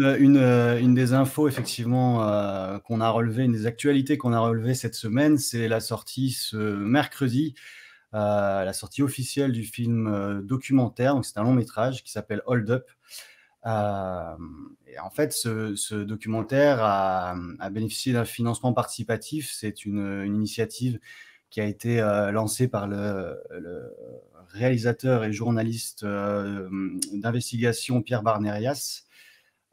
une des infos effectivement, qu'on a relevées, une des actualités qu'on a relevées cette semaine, c'est la sortie ce mercredi, la sortie officielle du film, documentaire. Donc c'est un long métrage qui s'appelle Hold Up. Et en fait, ce documentaire a bénéficié d'un financement participatif. C'est une initiative qui a été, lancée par le réalisateur et journaliste, d'investigation Pierre Barnérias.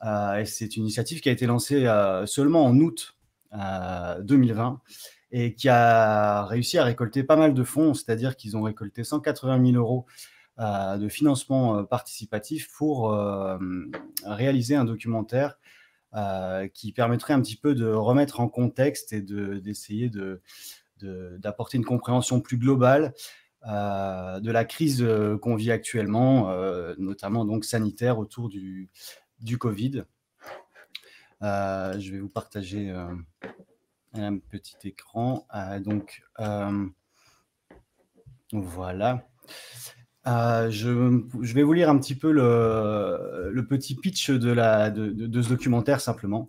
Et c'est une initiative qui a été lancée, seulement en août, 2020 et qui a réussi à récolter pas mal de fonds. C'est-à-dire qu'ils ont récolté 180 000 € de financement, participatif pour, réaliser un documentaire, qui permettrait un petit peu de remettre en contexte et d'essayer d'apporter une compréhension plus globale, de la crise, qu'on vit actuellement, notamment donc sanitaire autour du Covid. Je vais vous partager, un petit écran. Voilà. Je vais vous lire un petit peu le petit pitch de ce documentaire simplement.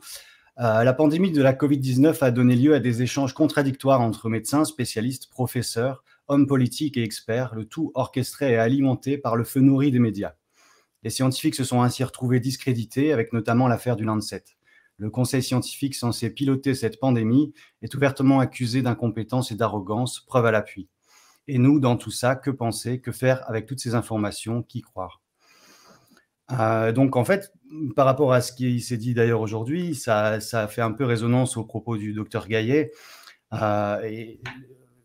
La pandémie de la Covid-19 a donné lieu à des échanges contradictoires entre médecins, spécialistes, professeurs, hommes politiques et experts, le tout orchestré et alimenté par le feu nourri des médias. Les scientifiques se sont ainsi retrouvés discrédités, avec notamment l'affaire du Lancet. Le conseil scientifique censé piloter cette pandémie est ouvertement accusé d'incompétence et d'arrogance, preuve à l'appui. Et nous, dans tout ça, que penser, que faire avec toutes ces informations, qui croire? Donc en fait, par rapport à ce qui s'est dit d'ailleurs aujourd'hui, ça a fait un peu résonance aux propos du docteur Gaillet. Et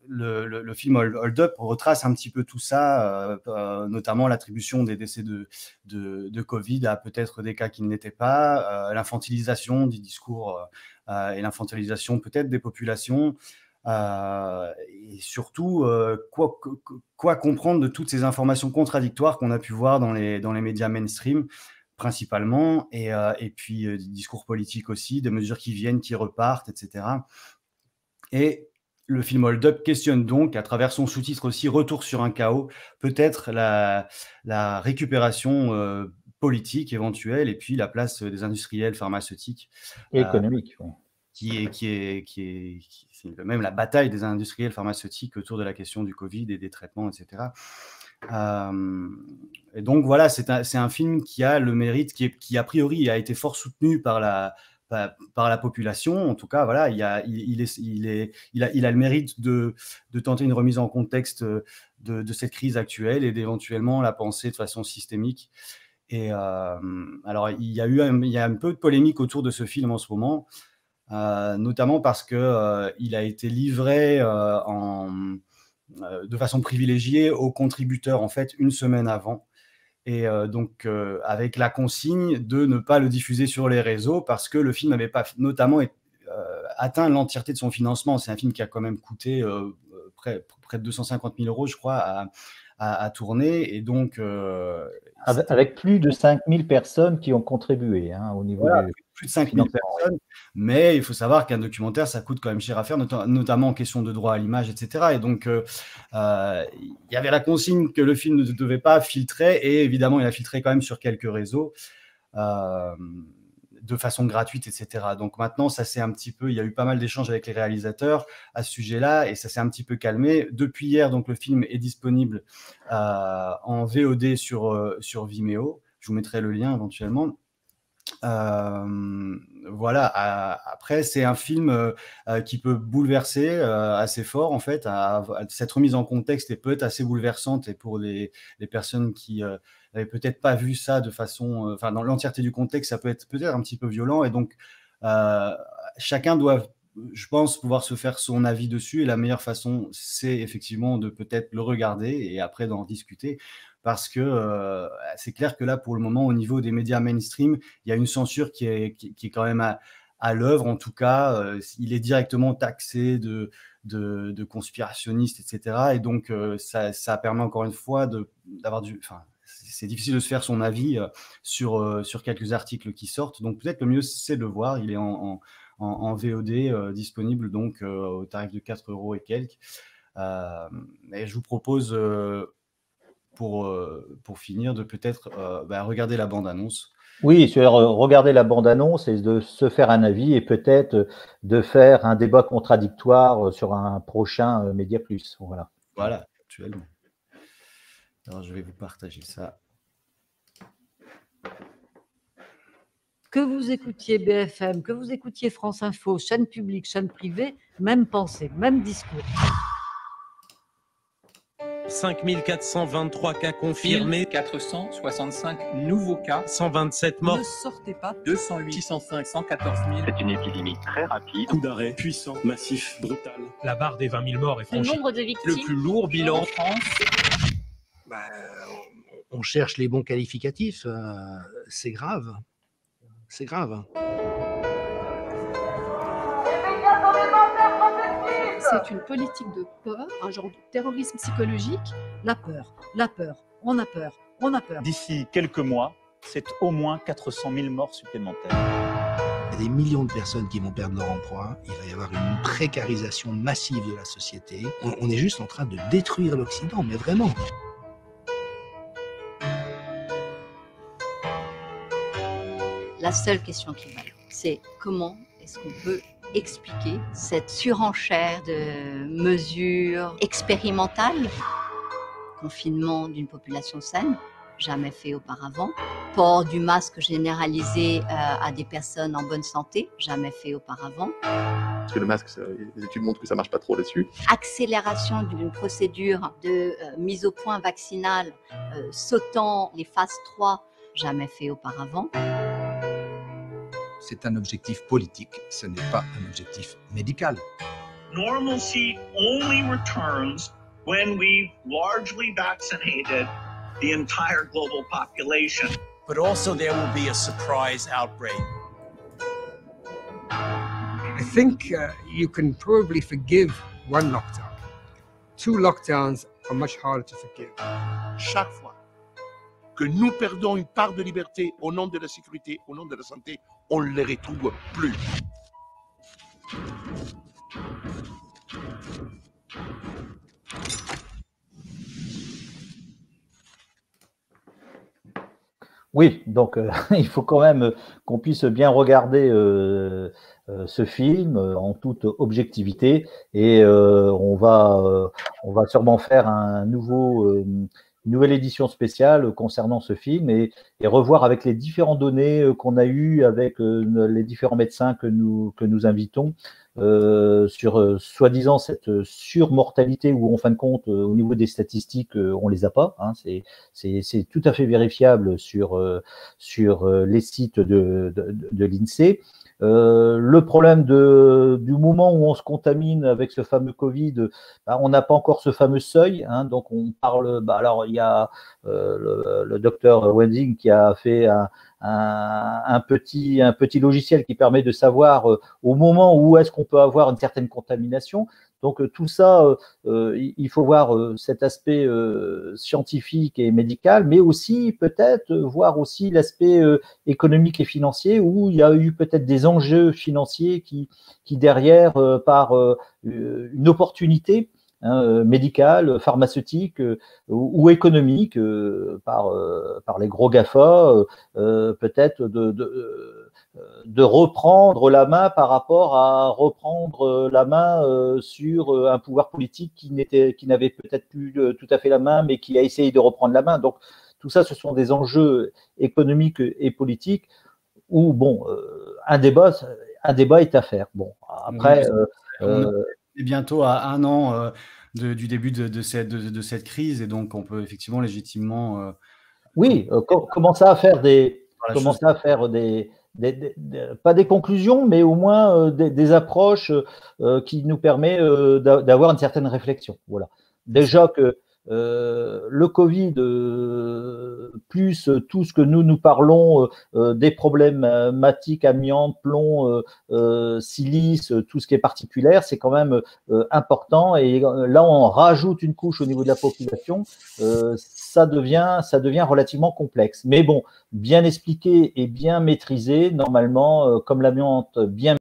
le film Hold Up retrace un petit peu tout ça, notamment l'attribution des décès de Covid à peut-être des cas qui ne l'étaient pas, l'infantilisation du discours, et l'infantilisation peut-être des populations, et surtout, quoi comprendre de toutes ces informations contradictoires qu'on a pu voir dans les médias mainstream principalement, et puis des discours politiques aussi, des mesures qui viennent, qui repartent, etc. Et le film Hold Up questionne donc, à travers son sous-titre aussi, Retour sur un chaos, peut-être la récupération, politique éventuelle, et puis la place des industriels pharmaceutiques, euh, Économique, oui. c'est même la bataille des industriels pharmaceutiques autour de la question du Covid et des traitements, etc. Et donc voilà, c'est un film qui a le mérite, qui a priori a été fort soutenu par la population. En tout cas, voilà, il a le mérite de tenter une remise en contexte de cette crise actuelle et d'éventuellement la penser de façon systémique. Et alors, il y a un peu de polémique autour de ce film en ce moment, notamment parce que il a été livré de façon privilégiée aux contributeurs en fait une semaine avant. Et donc, avec la consigne de ne pas le diffuser sur les réseaux parce que le film n'avait pas notamment atteint l'entièreté de son financement. C'est un film qui a quand même coûté près de 250 000 € je crois, à tourner. Et donc, Avec plus de 5000 personnes qui ont contribué au niveau voilà, du plus de 5 000 financement. Oui. personnes, mais il faut savoir qu'un documentaire, ça coûte quand même cher à faire, notamment en question de droit à l'image, etc. Et donc, il y avait la consigne que le film ne devait pas filtrer, et évidemment, il a filtré quand même sur quelques réseaux, de façon gratuite, etc. Donc maintenant, il y a eu pas mal d'échanges avec les réalisateurs à ce sujet-là, et ça s'est un petit peu calmé. Depuis hier, donc, le film est disponible en VOD sur Vimeo. Je vous mettrai le lien éventuellement. Voilà. Après, c'est un film qui peut bouleverser assez fort en fait. Cette remise en contexte peut être assez bouleversante, et pour les personnes qui n'avaient peut-être pas vu ça de façon, enfin dans l'entièreté du contexte, ça peut être peut-être un petit peu violent, et donc chacun doit, je pense, pouvoir se faire son avis dessus, et la meilleure façon, c'est effectivement de peut-être le regarder et après d'en discuter, parce que c'est clair que là, pour le moment, au niveau des médias mainstream, il y a une censure qui est quand même à l'œuvre. En tout cas, il est directement taxé de conspirationniste, etc. Et donc, ça permet encore une fois d'avoir enfin, c'est difficile de se faire son avis sur quelques articles qui sortent. Donc, peut-être le mieux, c'est de le voir. Il est en VOD, disponible donc au tarif de 4 € et quelques. Et je vous propose, pour finir, de peut-être regarder la bande-annonce. Oui, regarder la bande-annonce et de se faire un avis et peut-être de faire un débat contradictoire sur un prochain Média Plus. Voilà. Voilà, actuellement. Alors, je vais vous partager ça. Que vous écoutiez BFM, que vous écoutiez France Info, chaîne publique, chaîne privée, même pensée, même discours. 5423 cas confirmés, 465 nouveaux cas, 127 morts. Ne sortez pas, 208, 605, 114 000. C'est une épidémie très rapide. Coup d'arrêt puissant, massif, brutal. La barre des 20 000 morts est franchie. Le nombre de victimes. Le plus lourd bilan En France. On cherche les bons qualificatifs. C'est grave. C'est grave. C'est une politique de peur, un genre de terrorisme psychologique. La peur, on a peur, on a peur. D'ici quelques mois, c'est au moins 400 000 morts supplémentaires. Il y a des millions de personnes qui vont perdre leur emploi. Il va y avoir une précarisation massive de la société. On est juste en train de détruire l'Occident, mais vraiment. La seule question qui vaut, c'est comment est-ce qu'on peut expliquer cette surenchère de mesures expérimentales, confinement d'une population saine, jamais fait auparavant, port du masque généralisé à des personnes en bonne santé, jamais fait auparavant. Parce que le masque, les études montrent que ça marche pas trop là-dessus. Accélération d'une procédure de mise au point vaccinale, sautant les phases 3, jamais fait auparavant. C'est un objectif politique, ce n'est pas un objectif médical. Normalcy only returns when we've largely vaccinated the entire global population. But also there will be a surprise outbreak. I think you can probably forgive one lockdown. 2 lockdowns are much harder to forgive. Chaque fois que nous perdons une part de liberté au nom de la sécurité, au nom de la santé, on ne les retrouve plus. Oui, donc il faut quand même qu'on puisse bien regarder ce film en toute objectivité et on va sûrement faire une nouvelle édition spéciale concernant ce film et revoir avec les différentes données qu'on a eues avec les différents médecins que nous invitons sur soi-disant cette surmortalité où en fin de compte au niveau des statistiques on les a pas, hein, c'est tout à fait vérifiable sur les sites de l'INSEE. Le problème du moment où on se contamine avec ce fameux Covid, on n'a pas encore ce fameux seuil, hein, donc on parle. Alors il y a le docteur Wending qui a fait un petit logiciel qui permet de savoir au moment où est-ce qu'on peut avoir une certaine contamination. Donc tout ça, il faut voir cet aspect scientifique et médical, mais aussi peut-être voir aussi l'aspect économique et financier où il y a eu peut-être des enjeux financiers qui derrière, par une opportunité médicale, pharmaceutique ou économique, par les gros GAFA, peut-être de reprendre la main par rapport à reprendre la main sur un pouvoir politique qui n'avait peut-être plus tout à fait la main, mais qui a essayé de reprendre la main. Donc, tout ça, ce sont des enjeux économiques et politiques où, bon, un débat est à faire. Bon, après… on est bientôt à 1 an du début de cette crise et donc on peut effectivement légitimement… Oui, commencer à faire pas des conclusions, mais au moins des approches qui nous permettent d'avoir une certaine réflexion. Voilà. Déjà que le Covid, plus tout ce que nous parlons des problématiques amiante, plomb, silice, tout ce qui est particulier, c'est quand même important. Et là, on rajoute une couche au niveau de la population. Ça devient relativement complexe. Mais bon, bien expliqué et bien maîtrisé, normalement, comme l'amiante bien